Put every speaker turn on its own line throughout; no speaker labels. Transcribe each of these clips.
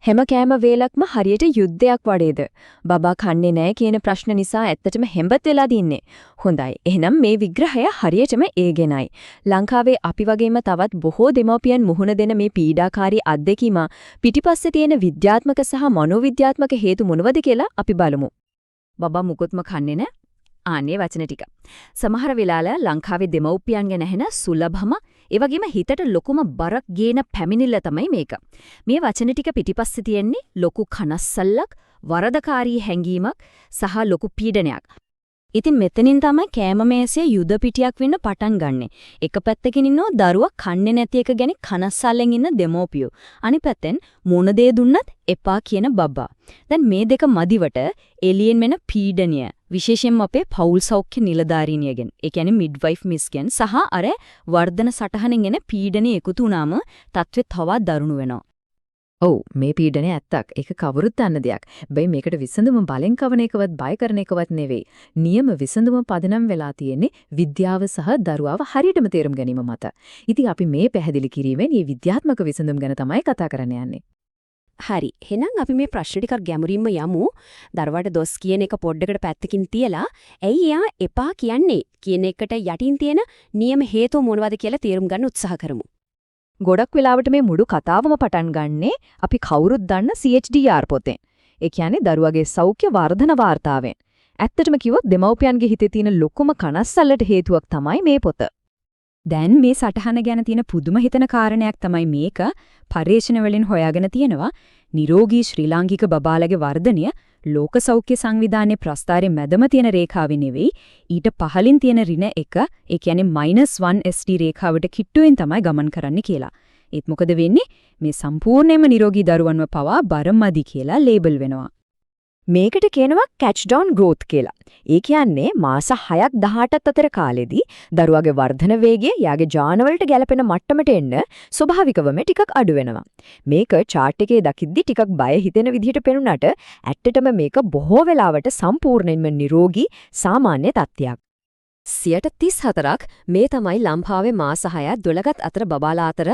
හැම කෑම වේලක්ම හරියට යුද්ධයක් වඩේද? බබා කන්නේ නැහැ කියන ප්‍රශ්න නිසා ඇත්තටම හෙම්බත් වෙලා දින්නේ. හොඳයි. එහෙනම් මේ විග්‍රහය හරියටම ඒගෙනයි. ලංකාවේ අපි වගේම තවත් බොහෝ දෙමව්පියන් මුහුණ දෙන මේ පීඩාකාරී අත්දැකීම පිටිපස්සේ තියෙන විද්‍යාත්මක සහ මනෝවිද්‍යාත්මක හේතු මොනවද කියලා අපි බලමු. බබා මුකුත්ම කන්නේ නැහැ. ආන්නේ වචන ටික. සමහර වෙලාවල ලංකාවේ දෙමව්පියන් ගැන ඇහෙන සුලභම ඒ වගේම හිතට ලොකුම බරක් ගේන පැමිණිල්ල තමයි මේක. මේ වචන ටික පිටිපස්සේ තියෙන්නේ ලොකු කනස්සල්ලක්, වරදකාරී හැඟීමක් සහ ලොකු පීඩනයක්. ඉතින් මෙතනින් තමයි කෑම මේසයේ යුද පිටියක් වෙන්න පටන් ගන්නෙ. එක පැත්තකින් ඉන්නෝ දරුවා කන්නේ නැති එක ගැන කනස්සල්ලෙන් ඉන්න දෙමෝපියෝ. අනිත් පැත්තෙන් මොන දේ දුන්නත් එපා කියන බබා. දැන් මේ දෙක මදිවට එළියෙන් මෙන පීඩනය විශේෂයෙන්ම අපේ පෞල් සෞඛ්‍ය නිලධාරිනියගෙන් ඒ කියන්නේ මිඩ්වයිෆ් මිස්ගෙන් සහ අර වර්ධන සටහනෙන් එන පීඩනය එකතු වුණාම තත්ත්වය තවත් දරුණු වෙනවා.
ඔව් මේ පීඩනය ඇත්තක්. ඒක කවුරුත් දන්න දෙයක්. හැබැයි මේකට විසඳුම බලෙන් කවන එකවත් බය කරන එකවත් නෙවෙයි. නියම විසඳුම පදනම් වෙලා තියෙන්නේ විද්‍යාව සහ දරුවාව හරියටම තේරුම් ගැනීම මත. ඉතින් අපි මේ පැහැදිලි කිරීමෙන් මේ විද්‍යාත්මක විසඳුම් ගැන තමයි කතා කරන්න යන්නේ.
හරි. එහෙනම් අපි මේ ප්‍රශ්න ටිකක් ගැඹුරින්ම යමු. දරුවාට දොස් කියන එක පොඩ්ඩකට පැත්තකින් තියලා, ඇයි එයා එපා කියන්නේ කියන එකට යටින් තියෙන නියම හේතුව මොනවද කියලා තේරුම් ගන්න උත්සාහ කරමු.
ගොඩක් වෙලාවට මේ මුඩු කතාවම පටන් ගන්නෙ අපි කවුරුත් දන්න CHDR පොතෙන්. ඒ කියන්නේ දරුවගේ සෞඛ්‍ය වර්ධන වාර්තාවෙන්. ඇත්තටම කිව්වොත් දෙමව්පියන්ගේ හිතේ තියෙන ලොකුම කනස්සල්ලට හේතුවක් තමයි මේ පොත.
දැන් මේ සටහන ගැන තියෙන පුදුම හිතන කාරණයක් තමයි මේක පර්යේෂණ වලින් හොයාගෙන තියෙනවා නිරෝගී ශ්‍රී ලාංකික බබාලගේ වර්ධනය ලෝක සෞඛ්‍ය සංවිධානයේ ප්‍රස්ථාරයේ මැදම තියෙන රේඛාවේ නෙවෙයි ඊට පහළින් තියෙන ඍණ එක ඒ කියන්නේ -1 ST රේඛාවට කිට්ටුවෙන් තමයි ගමන් කරන්නේ කියලා. ඒත් මොකද වෙන්නේ මේ සම්පූර්ණයෙන්ම නිරෝගී දරුවන්ව පවා බරමදි කියලා ලේබල් වෙනවා.
මේකට කියනවා catch down growth කියලා. ඒ කියන්නේ මාස 6ක් 18ක් අතර කාලෙදී දරුවාගේ වර්ධන වේගය යාගේ ජානවලට ගැලපෙන මට්ටමට එන්න ස්වභාවිකවම ටිකක් අඩු වෙනවා. මේක chart එකේ දකිද්දි ටිකක් බය හිතෙන විදිහට පෙනුනට ඇත්තටම මේක බොහෝ වෙලාවට සම්පූර්ණයෙන්ම නිරෝගී සාමාන්‍ය තත්ත්වයක්. 34ක් මේ තමයි ලම්භාවේ මාස 6 12ත් අතර බබාලා අතර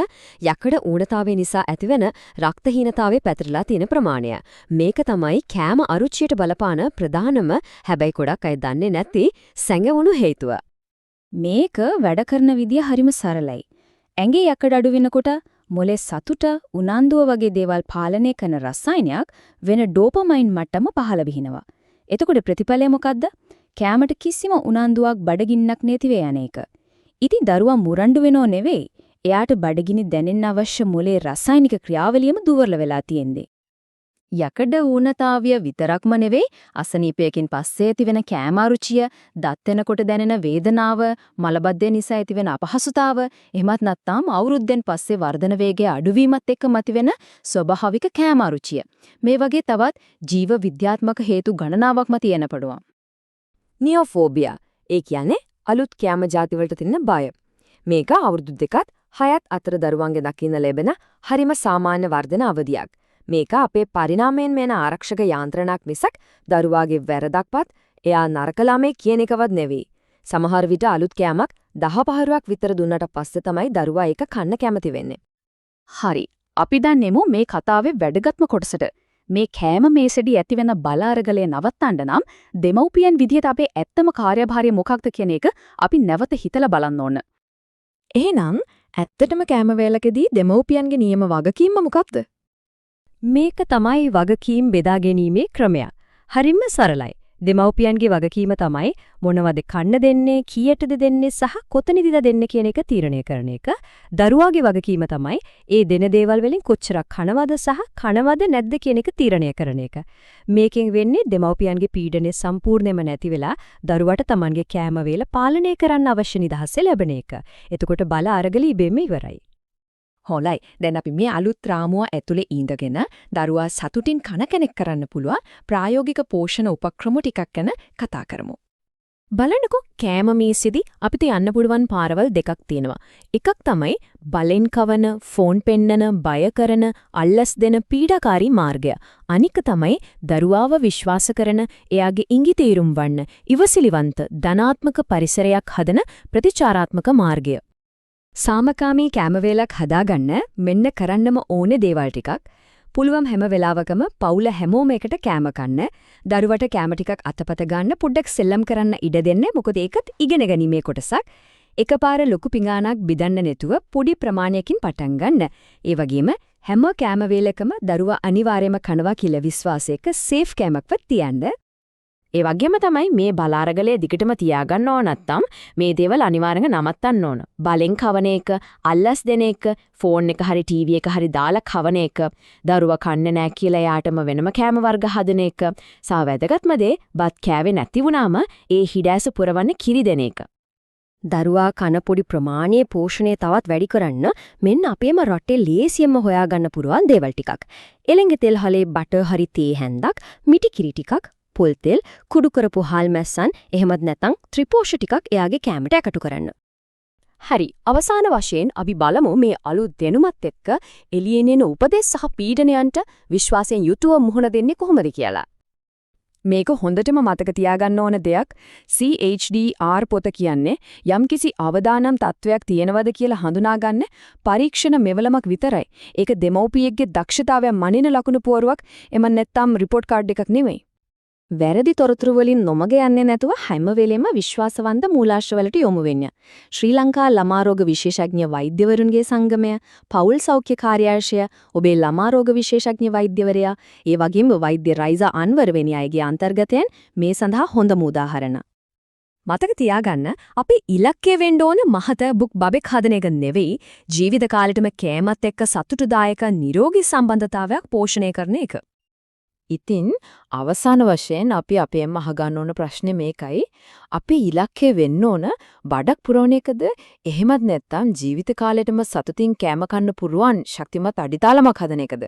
යකඩ ඌනතාවය නිසා ඇතිවෙන රක්තහීනතාවයේ පැතිරලා තියෙන ප්‍රමාණය. මේක තමයි කෑම අරුචියට බලපාන ප්‍රධානම හැබැයි ගොඩක් අය දන්නේ නැති සැඟවුණු හේතුව.
මේක වැඩ කරන විදිය හරිම සරලයි. ඇඟේ යකඩ අඩු වෙනකොට මොලේ සතුට, උනන්දුව වගේ දේවල් පාලනය කරන රසායනයක් වෙන ඩෝපමයින් මට්ටම පහළ විහිනවා. එතකොට ප්‍රතිඵලය මොකද්ද? කෑමට කිසිම උනන්දුවක් බඩගින්නක් නැතිව යන එක. ඉතින් දරුවා මුරණ්ඩු වෙනව නෙවෙයි. එයාට බඩගිනි දැනෙන්න අවශ්‍ය මොලේ රසායනික ක්‍රියාවලියම දුර්වල වෙලා තියෙන්නේ. යකඩ ඌනතාවය විතරක්ම නෙවෙයි අසනීපයකින් පස්සේ ඇතිවෙන කෑම අරුචිය, දත් වෙනකොට දැනෙන වේදනාව, මලබද්ධය නිසා ඇතිවෙන අපහසුතාව, එහෙමත් නැත්නම් අවුරුද්දෙන් පස්සේ වර්ධන වේගය අඩුවීමත් එක්ක මතුවෙන ස්වභාවික කෑම අරුචිය. මේ වගේ තවත් ජීව විද්‍යාත්මක හේතු ගණනාවක්ම තියෙන පඩුවා.
නියෝෆෝබියා. ඒ කියන්නේ අලුත් කෑම ಜಾති වලට තියෙන බය. මේක අවුරුදු 2ත් 6ත් අතර දරුවන්ගේ දකින්න ලැබෙන හරිම සාමාන්‍ය වර්ධන අවධියක්. මේක අපේ පරිණාමයෙන් මෙන ආරක්ෂක යාන්ත්‍රණයක් මිසක් දරුවාගේ වැරදක්වත් එයා නරක ළමයි කියන එකවත් නෙවෙයි. සමහර විට අලුත් කෑමක් 10-15ක් විතර දුන්නට පස්සේ තමයි දරුවා ඒක කන්න කැමති වෙන්නේ.
හරි. අපි දැන් නෙමු මේ කතාවේ වැදගත්ම කොටසට. මේ කෑම මේසෙඩි ඇතිවෙන බල අරගලය නවත්තන්න නම් දෙමව්පියන් විදියට අපේ ඇත්තම කාර්යභාරය මොකක්ද කියන එක අපි නැවත හිතලා බලන්න ඕන.
එහෙනම් ඇත්තටම කෑම වේලකදී දෙමව්පියන්ගේ නියම වගකීම මොකක්ද? මේක තමයි වගකීම් බෙදා ගැනීමේ ක්‍රමය. හරිම සරලයි. දෙමව්පියන්ගේ වගකීම තමයි මොනවද කන්න දෙන්නේ, කීයටද දෙන්නේ සහ කොතනදද දෙන්නේ කියන එක තීරණය කරන එක. දරුවාගේ වගකීම තමයි ඒ දෙන දේවල් වලින් කොච්චරක් කනවද සහ කනවද නැද්ද කියන එක තීරණය කරන එක. මේකෙන් වෙන්නේ දෙමව්පියන්ගේ පීඩනය සම්පූර්ණයෙන්ම නැති වෙලා දරුවාට Tamanගේ කෑම වේල පාලනය කරන්න අවශ්‍ය නිදහස ලැබෙන එක. එතකොට බල අරගල ඉබේම ඉවරයි. හොඳයි. දැන් අපි මේ අලුත් රාමුව ඇතුලේ ඉඳගෙන දරුවා සතුටින් කන කෙනෙක් කරන්න පුළුවන් ප්‍රායෝගික පෝෂණ උපක්‍රම ටිකක් ගැන කතා කරමු. බලන්නකෝ කෑම මේසෙදී අපිට යන්න පුළුවන් පාරවල් දෙකක් තියෙනවා. එකක් තමයි බලෙන් කවන, ෆෝන් පෙන්නන, බය කරන, අල්ලස් දෙන පීඩාකාරී මාර්ගය. අනික තමයි දරුවාව විශ්වාස කරන, එයාගේ ඉඟි තේරුම් වන්න, ඉවසිලිවන්ත, ධනාත්මක පරිසරයක් හදන ප්‍රතිචාරාත්මක මාර්ගය. සාමකාමී කෑම වේලක් හදාගන්න මෙන්න කරන්නම ඕනේ දේවල් ටිකක්. පුළුවන් හැම වෙලාවකම පවුල හැමෝම එකට කෑම කන්න, දරුවට කෑම ටිකක් අතපත ගන්න, පොඩ්ඩක් සෙල්ලම් කරන්න ඉඩ දෙන්න. මොකද ඒකත් ඉගෙන ගැනීමේ කොටසක්. එකපාර ලොකු පිඟානක් බිදන්න නැතුව පොඩි ප්‍රමාණයකින් පටන් ගන්න. ඒ වගේම හැම කෑම වේලකම දරුවා අනිවාර්යයෙන්ම කනවා කියලා විශ්වාසයක සේෆ් කෑමක්වත් තියන්න.
ඒ වගේම තමයි මේ බලාරගලේ දිගටම තියාගන්න ඕන නැත්තම් මේ දේවල් අනිවාර්යෙන්ම නවත්තන්න ඕන. බලෙන් කවන එක, අල්ලස් දෙන එක, ෆෝන් එක හරි ටීවී එක හරි දාලා කවන එක, දරුවා කන්නේ නැහැ කියලා යාටම වෙනම කෑම වර්ග හදන එක. සා වැදගත්ම දේ බත් කෑවේ නැති වුණාම ඒ හිඩැස පුරවන්න කිරි දෙන එක.
දරුවා කන පොඩි ප්‍රමාණයේ පෝෂණය තවත් වැඩි කරන්න මෙන්න අපේම රටේ ලේසියෙන්ම හොයාගන්න පුරුවන් දේවල් ටිකක්. එළඟ තෙල් හලේ බටර් හරි තේ හැන්දක්, මිටි කිරි ටිකක්, පොල් තෙල්, කුඩු කරපු හාල් මැස්සන්, එහෙමත් නැත්නම් ත්‍රිපෝෂ ටිකක් එයාගේ කැමරට එකතු කරන්න.
හරි. අවසාන වශයෙන් අපි බලමු මේ අලුත් දැනුමත් එක්ක එළියෙන් එන උපදෙස් සහ පීඩනයන්ට විශ්වාසයෙන් යුතුව මුහුණ දෙන්නේ කොහොමද කියලා. මේක හොඳටම මතක තියාගන්න ඕන දෙයක්. CHDR පොත කියන්නේ යම්කිසි අවදානම් තත්වයක් තියෙනවද කියලා හඳුනාගන්න පරීක්ෂණ මෙවලමක් විතරයි. ඒක දෙමව්පියෙක්ගේ දක්ෂතාවය මනින ලකුණු පුවරුවක් එම නැත්තම් රිපෝට් කාඩ් එකක් නෙමෙයි.
වැරදි තොරතුරු වලින් නොමග යන්නේ නැතුව හැම වෙලෙම විශ්වාසවන්ත මූලාශ්‍රවලට යොමු වෙන්න. ශ්‍රී ලංකා ළමා රෝග විශේෂඥ වෛද්‍යවරුන්ගේ සංගමය, පෞල් සෞඛ්‍ය කාර්යාංශය, ඔබේ ළමා රෝග විශේෂඥ වෛද්‍යවරයා, ඒ වගේම වෛද්‍ය රයිසා අන්වර් වැනි අයගේ අන්තර්ගතයන් මේ සඳහා හොඳම උදාහරණ.
මතක තියාගන්න අපි ඉලක්කය වෙන්න ඕන මහත බුක් බබෙක් හදන එක නෙවෙයි, ජීවිත කාලෙටම කෑමත් එක්ක සතුටුදායක නිරෝගී සම්බන්ධතාවයක් පෝෂණය කරන එක.
ඉතින් අවසාන වශයෙන් අපි අපේම අහගන්න ඕන ප්‍රශ්නේ මේකයි. අපි ඉලක්කය වෙන්න ඕන බඩක් පුරවන එකද? එහෙමත් නැත්නම් ජීවිත කාලෙටම සතුටින් කෑම කන්න පුරුවන් ශක්තිමත් අඩිතාලමක් හදන එකද?